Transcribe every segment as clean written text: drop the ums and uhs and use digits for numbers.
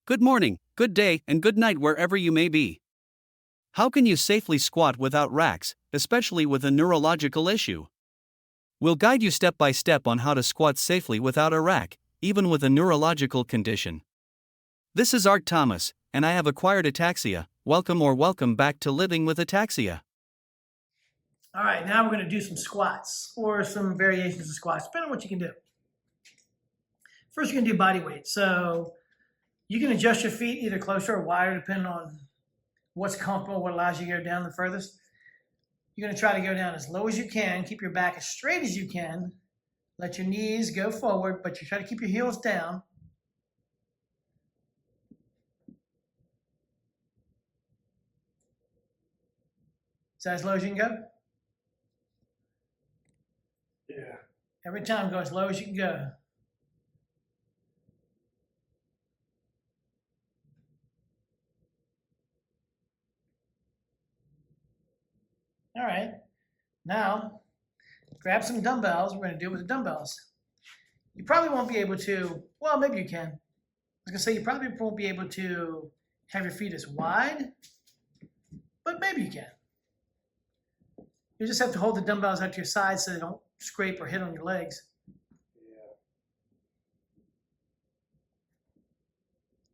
Good morning, good day, and good night wherever you may be. How can you safely squat without racks, especially with a neurological issue? We'll guide you step by step on how to squat safely without a rack, even with a neurological condition. This is Art Thomas, and I have acquired ataxia. Welcome back to Living with Ataxia. All right, now we're going to do some squats or some variations of squats, depending on what you can do. First, you're going to do body weight. So you can adjust your feet either closer or wider, depending on what's comfortable, what allows you to go down the furthest. You're going to try to go down as low as you can, keep your back as straight as you can, let your knees go forward, but you try to keep your heels down. Is that as low as you can go? Yeah. Every time, go as low as you can go. All right, now grab some dumbbells. We're going to do it with the dumbbells. You probably won't be able to, well, maybe you can. I was going to say you probably won't be able to have your feet as wide, but maybe you can. You just have to hold the dumbbells out to your side so they don't scrape or hit on your legs. Yeah.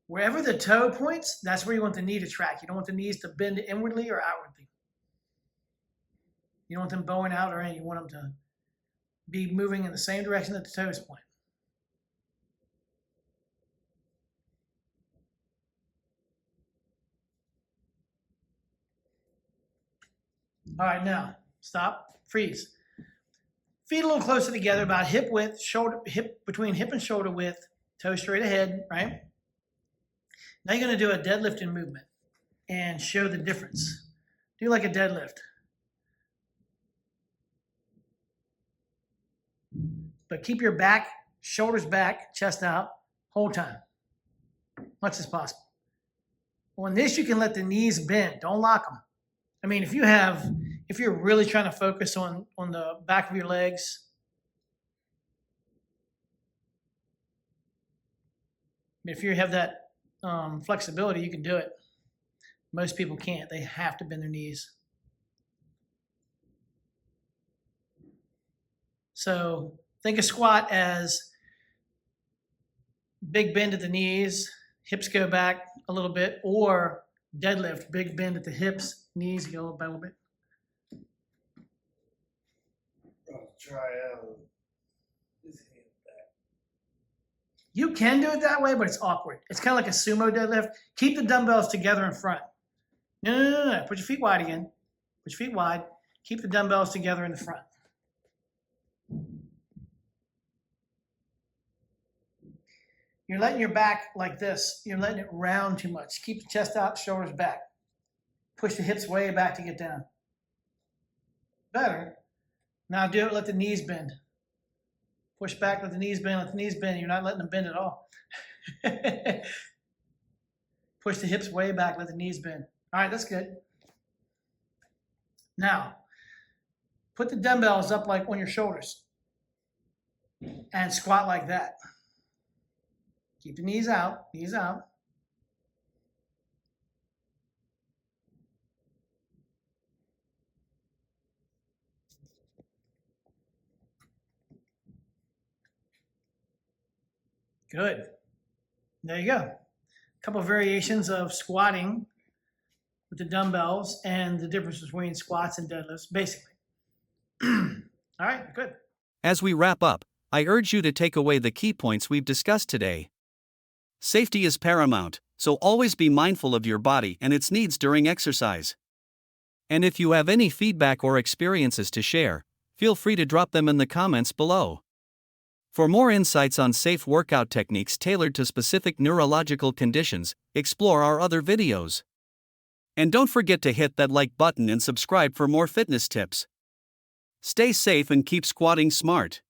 Wherever the toe points, that's where you want the knee to track. You don't want the knees to bend inwardly or outwardly. You don't want them bowing out or anything. You want them to be moving in the same direction that the toes point. All right, now stop, freeze. Feet a little closer together, about hip width, between hip and shoulder width, toes straight ahead, right? Now you're going to do a deadlifting movement and show the difference. Do like a deadlift. But keep your back, shoulders back, chest out, whole time, much as possible. On this, you can let the knees bend. Don't lock them. I mean, if you're really trying to focus on the back of your legs, if you have that flexibility, you can do it. Most people can't. They have to bend their knees. So think of squat as big bend at the knees, hips go back a little bit, or deadlift, big bend at the hips, knees go back a little bit. I'll try out this hand back. You can do it that way, but it's awkward. It's kind of like a sumo deadlift. Keep the dumbbells together in front. No. Put your feet wide again. Put your feet wide. Keep the dumbbells together in the front. You're letting your back like this. You're letting it round too much. Keep the chest out, shoulders back. Push the hips way back to get down. Better. Now do it, let the knees bend. Push back, let the knees bend, let the knees bend. You're not letting them bend at all. Push the hips way back, let the knees bend. All right, that's good. Now, put the dumbbells up like on your shoulders and squat like that. Keep the knees out, knees out. Good. There you go. A couple of variations of squatting with the dumbbells and the difference between squats and deadlifts, basically. All right, good. As we wrap up, I urge you to take away the key points we've discussed today. Safety is paramount, so always be mindful of your body and its needs during exercise. And if you have any feedback or experiences to share, feel free to drop them in the comments below. For more insights on safe workout techniques tailored to specific neurological conditions, explore our other videos. And don't forget to hit that like button and subscribe for more fitness tips. Stay safe and keep squatting smart.